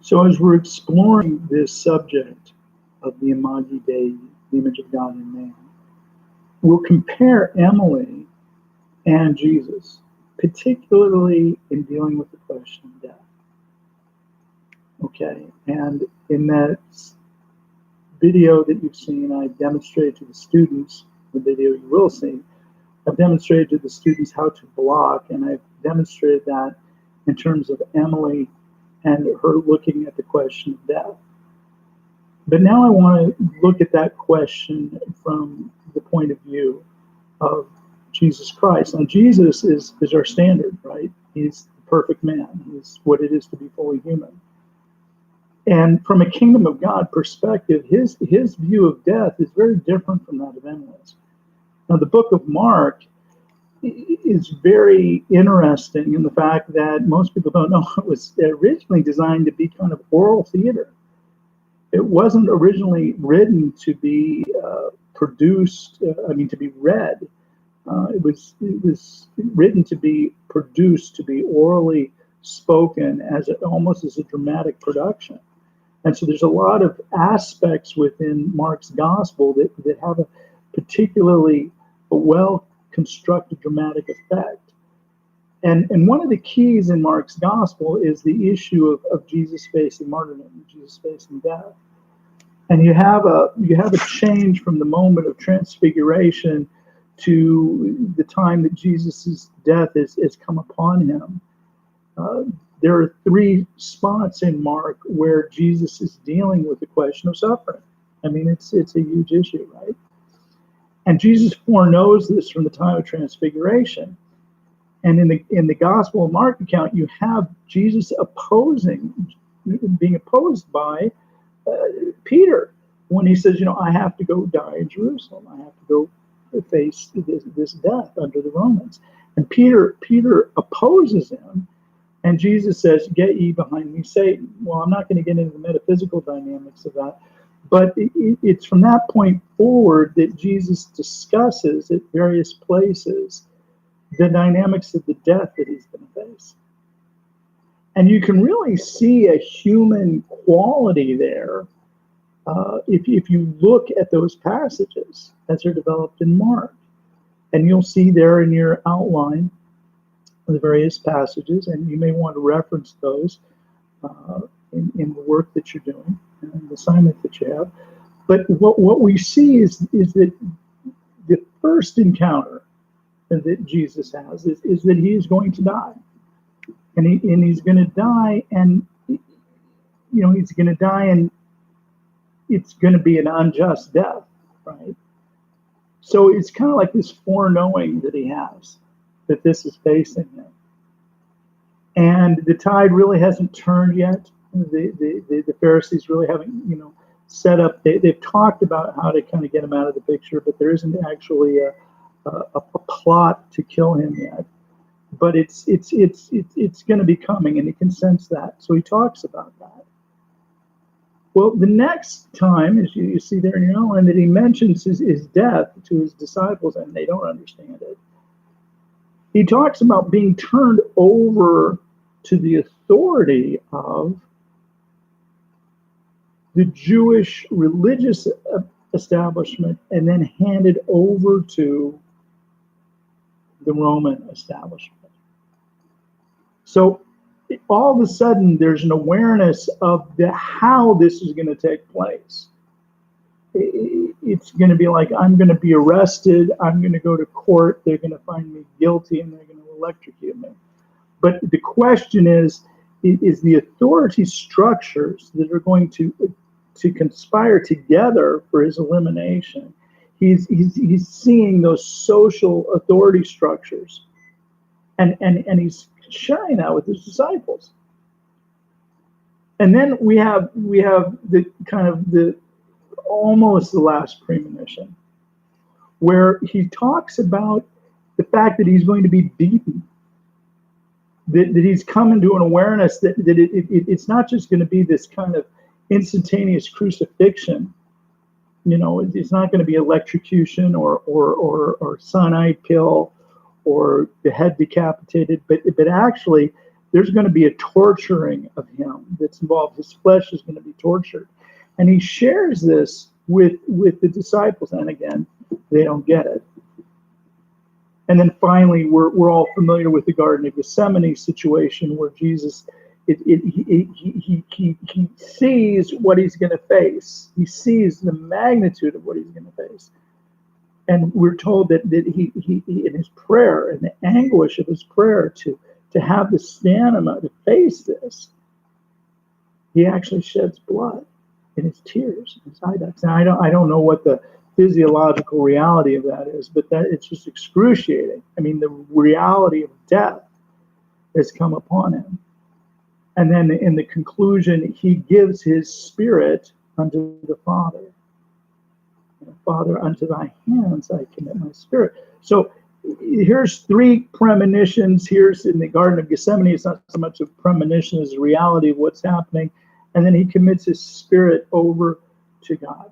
So as we're exploring this subject of the Imago Dei, the image of God in man, we'll compare Emily and Jesus, particularly in dealing with the question of death. Okay, and in that video that you've seen, I demonstrated to the students, the video you will see, I've demonstrated to the students how to block, and I've demonstrated that in terms of Emily and her looking at the question of death. But now I want to look at that question from the point of view of Jesus Christ. Now, Jesus is our standard, right? He's the perfect man. He's what it is to be fully human. And from a kingdom of God perspective, his view of death is very different from that of Emily's. Now, the book of Mark is very interesting in the fact that most people don't know it was originally designed to be kind of oral theater. It wasn't originally written to be produced, to be read. It was written to be produced, to be orally spoken almost as a dramatic production. And so there's a lot of aspects within Mark's gospel that have a particularly well-constructed dramatic effect. And one of the keys in Mark's gospel is the issue of Jesus facing martyrdom, Jesus facing death. And you have a change from the moment of transfiguration to the time that Jesus' death is come upon him. There are three spots in Mark where Jesus is dealing with the question of suffering. I mean, it's a huge issue, right? And Jesus foreknows this from the time of transfiguration. And in the Gospel of Mark account, you have Jesus being opposed by Peter when he says, I have to go die in Jerusalem. I have to go face this death under the Romans. And Peter opposes him. And Jesus says, "Get ye behind me, Satan." Well, I'm not going to get into the metaphysical dynamics of that, but it's from that point forward that Jesus discusses at various places the dynamics of the death that he's going to face. And you can really see a human quality there if you look at those passages as they're developed in Mark. And you'll see there in your outline the various passages, and you may want to reference those in the work that you're doing and the assignment that you have. But what we see is that the first encounter that Jesus has is that he is going to die, and he's going to die, and he's going to die, and it's going to be an unjust death, right? So it's kind of like this foreknowing that he has, that this is facing him. And the tide really hasn't turned yet. The Pharisees really haven't, set up. They've talked about how to kind of get him out of the picture, but there isn't actually a plot to kill him yet. But it's going to be coming, and he can sense that. So he talks about that. Well, the next time, as you see there in your outline, that he mentions his death to his disciples, and they don't understand it. He talks about being turned over to the authority of the Jewish religious establishment and then handed over to the Roman establishment. So all of a sudden, there's an awareness of how this is going to take place. It's going to be like, I'm going to be arrested, I'm going to go to court, they're going to find me guilty, and they're going to electrocute me. But the question is the authority structures that are going to conspire together for his elimination. He's seeing those social authority structures, and he's sharing that with his disciples. And then we have the kind of almost the last premonition, where he talks about the fact that he's going to be beaten, that he's coming to an awareness that it's not just going to be this kind of instantaneous crucifixion. It's not going to be electrocution or cyanide pill or the head decapitated, but actually there's going to be a torturing of him that's involved. His flesh is going to be tortured. And he shares this with the disciples. And again, they don't get it. And then finally, we're all familiar with the Garden of Gethsemane situation where Jesus, he sees what he's going to face. He sees the magnitude of what he's going to face. And we're told that he in his prayer, in the anguish of his prayer to have the stamina to face this, he actually sheds blood in his tears, in his eye ducts. Now, I don't know what the physiological reality of that is, but that it's just excruciating. I mean, the reality of death has come upon him. And then in the conclusion, he gives his spirit unto the Father. Father, unto thy hands I commit my spirit. So here's three premonitions. Here's in the Garden of Gethsemane, it's not so much a premonition as a reality of what's happening. And then he commits his spirit over to God.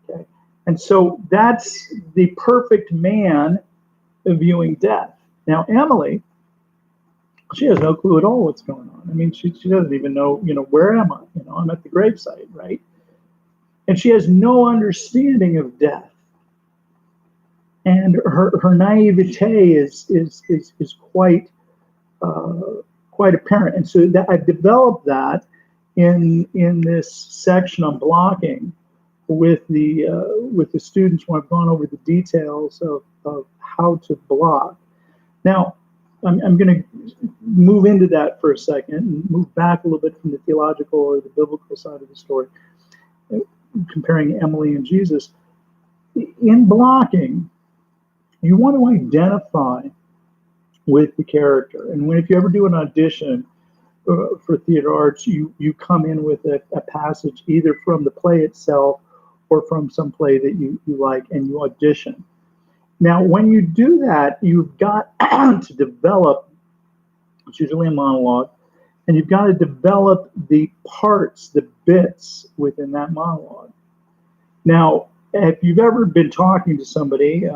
Okay. And so that's the perfect man viewing death. Now, Emily, she has no clue at all what's going on. I mean, she doesn't even know, where am I? I'm at the gravesite, right? And she has no understanding of death. And her naivete is quite apparent. And so that I've developed that in this section on blocking with the students when I've gone over the details of how to block. Now, I'm going to move into that for a second and move back a little bit from the theological or the biblical side of the story, comparing Emily and Jesus. In blocking, you want to identify with the character. And if you ever do an audition for theater arts, you come in with a passage either from the play itself or from some play that you like, and you audition. Now, when you do that, you've got to develop, it's usually a monologue, and you've got to develop the parts, the bits within that monologue. Now, if you've ever been talking to somebody,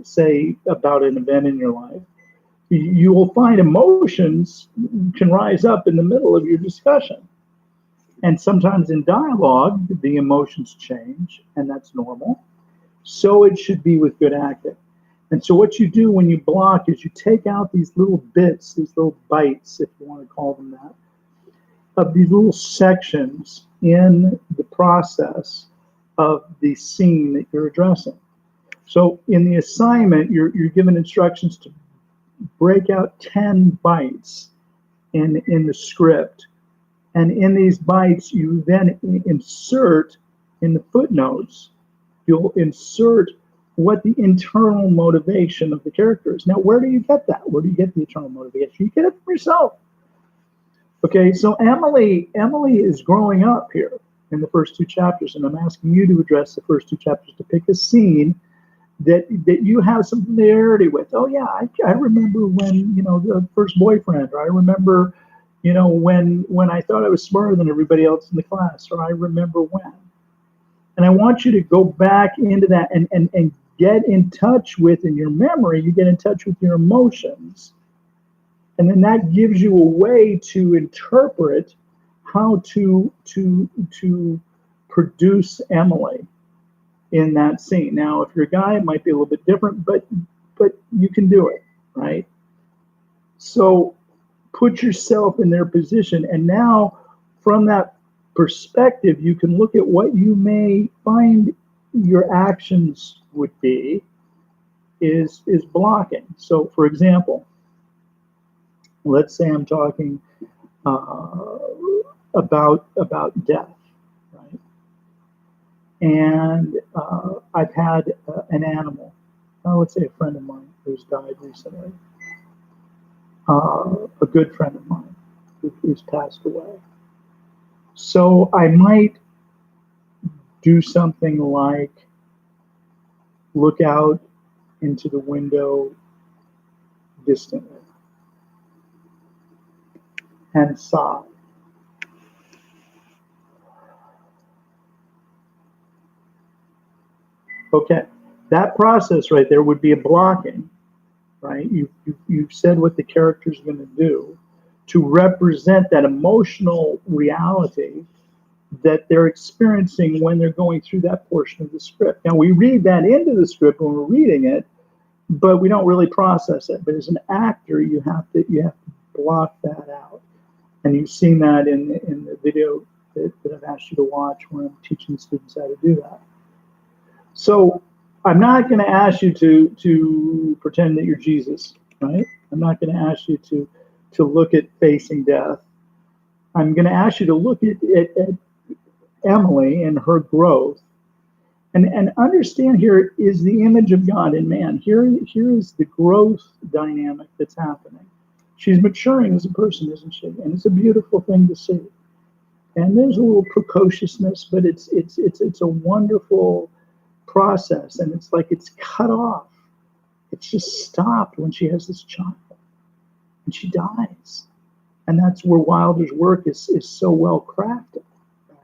say, about an event in your life, you will find emotions can rise up in the middle of your discussion. And sometimes in dialogue, the emotions change, and that's normal. So it should be with good acting. And so what you do when you block is you take out these little bits, these little bites, if you want to call them that, of these little sections in the process of the scene that you're addressing. So in the assignment, you're given instructions to break out 10 bites in the script. And in these bites, you then insert in the footnotes, you'll insert what the internal motivation of the character is. Now, where do you get that? Where do you get the internal motivation? You get it from yourself. Okay, so Emily is growing up here in the first two chapters, and I'm asking you to address the first two chapters to pick a scene that you have some familiarity with. Oh yeah, I remember when, the first boyfriend, or I remember, when I thought I was smarter than everybody else in the class, or I remember when. And I want you to go back into that and get in touch with, in your memory, you get in touch with your emotions. And then that gives you a way to interpret how to produce Emily in that scene. Now, if you're a guy, it might be a little bit different, but you can do it, right? So put yourself in their position. And now from that perspective, you can look at what you may find your actions would be is blocking. So for example, let's say I'm talking about death, right? And I've had an animal, let's say a friend of mine who's died recently, a good friend of mine who's passed away. So I might do something like look out into the window distantly and sigh. Okay, that process right there would be a blocking, right? You've said what the character's going to do. to represent that emotional reality that they're experiencing when they're going through that portion of the script. Now, we read that into the script when we're reading it, but we don't really process it. But as an actor, you have to block that out. And you've seen that in the video that I've asked you to watch when I'm teaching students how to do that. So I'm not going to ask you to pretend that you're Jesus, right? I'm not going to ask you to look at facing death. I'm going to ask you to look at Emily and her growth, and understand here is the image of God in man. Here is the growth dynamic that's happening. She's maturing as a person, isn't she? And it's a beautiful thing to see. And there's a little precociousness, but it's a wonderful process, and it's like it's cut off. It's just stopped when she has this child, and she dies. And that's where Wilder's work is so well crafted. Right?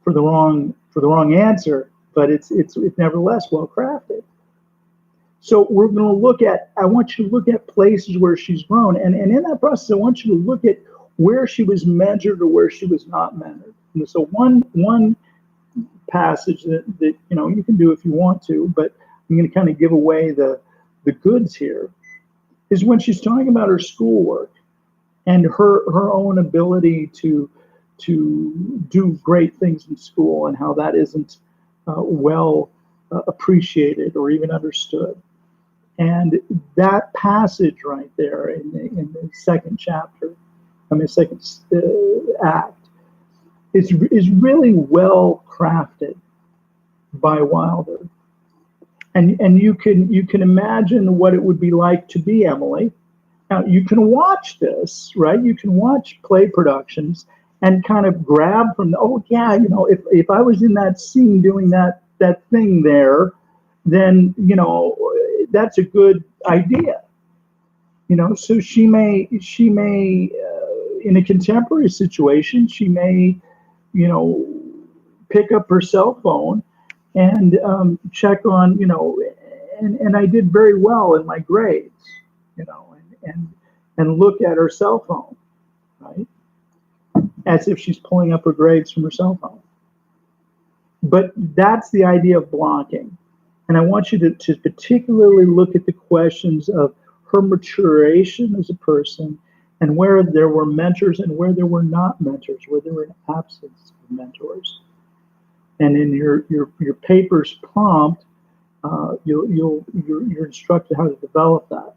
For the wrong answer, but it's nevertheless well crafted. So we're going to look at, I want you to look at places where she's grown. And in that process, I want you to look at where she was mentored or where she was not mentored. And so one passage that you can do if you want to, but I'm going to kind of give away the goods here, is when she's talking about her schoolwork and her own ability to do great things in school, and how that isn't well appreciated or even understood. And that passage right there in the second act is really well crafted by Wilder. And you can imagine what it would be like to be Emily. Now, you can watch this, right? You can watch play productions and kind of grab from if I was in that scene doing that thing there, then that's a good idea. So she may in a contemporary situation, she may pick up her cell phone and check on and I did very well in my grades, and look at her cell phone, right, as if she's pulling up her grades from her cell phone. But that's the idea of blocking. And I want you to particularly look at the questions of her maturation as a person, and where there were mentors and where there were not mentors, where there were an absence of mentors. And in your paper's prompt, you're instructed how to develop that.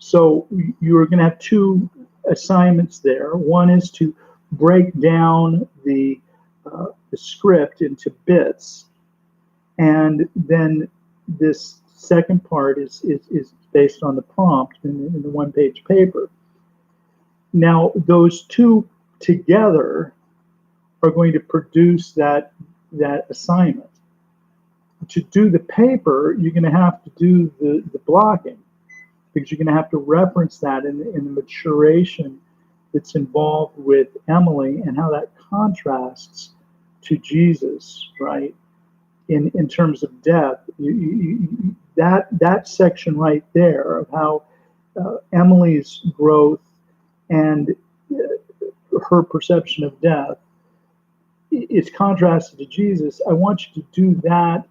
So you're going to have two assignments there. One is to break down the script into bits, and then this second part is based on the prompt in the one-page paper. Now, those two together are going to produce that assignment. To do the paper, you're going to have to do the blocking, because you're going to have to reference that in the maturation that's involved with Emily and how that contrasts to Jesus, right? In terms of death, that section right there of how Emily's growth and her perception of death is contrasted to Jesus. I want you to do that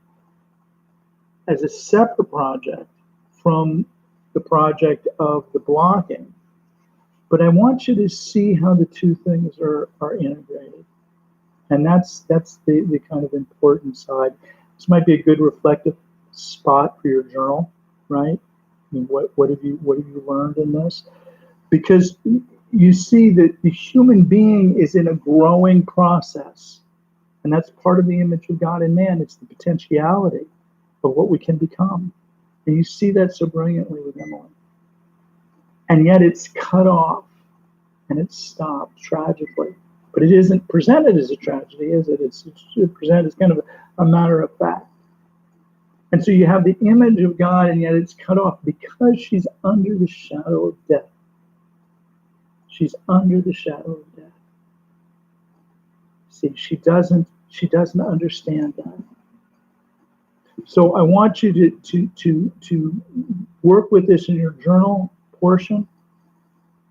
as a separate project from the project of the blocking. But I want you to see how the two things are integrated. And that's the kind of important side. This might be a good reflective spot for your journal, right? I mean, what have you learned in this? Because you see that the human being is in a growing process, and that's part of the image of God in man. It's the potentiality of what we can become, and you see that so brilliantly with Emily. And yet it's cut off, and it's stopped tragically. But it isn't presented as a tragedy, is it? It's presented as kind of a matter of fact. And so you have the image of God, and yet it's cut off because she's under the shadow of death. She's under the shadow of death. See, she doesn't understand that. So I want you to work with this in your journal portion,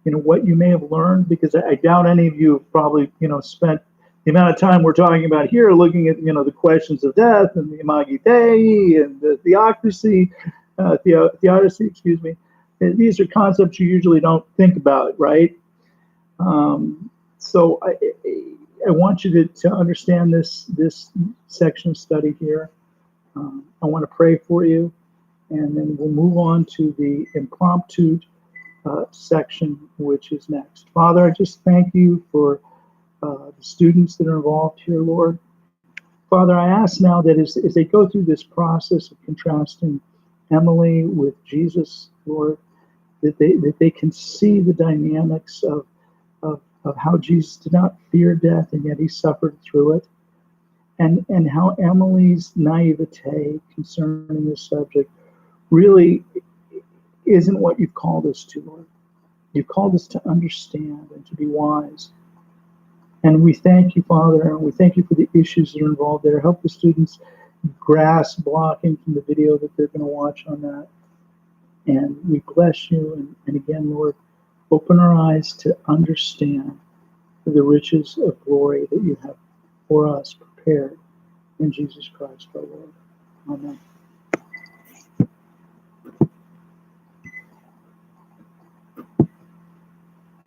what you may have learned, because I doubt any of you have probably, spent the amount of time we're talking about here looking at, the questions of death and the Imagi Dei and the theocracy, theodicy, excuse me. And these are concepts you usually don't think about, right? So I want you to understand this section of study here. I want to pray for you, and then we'll move on to the impromptu section, which is next. Father, I just thank you for the students that are involved here, Lord. Father, I ask now that as they go through this process of contrasting Emily with Jesus, Lord, that they can see the dynamics of how Jesus did not fear death and yet he suffered through it, and how Emily's naivete concerning this subject really isn't what you've called us to, Lord. You've called us to understand and to be wise. And we thank you, Father, and we thank you for the issues that are involved there. Help the students grasp blocking from the video that they're going to watch on that. And we bless you. And again, Lord, open our eyes to understand the riches of glory that you have for us prepared in Jesus Christ, our Lord. Amen.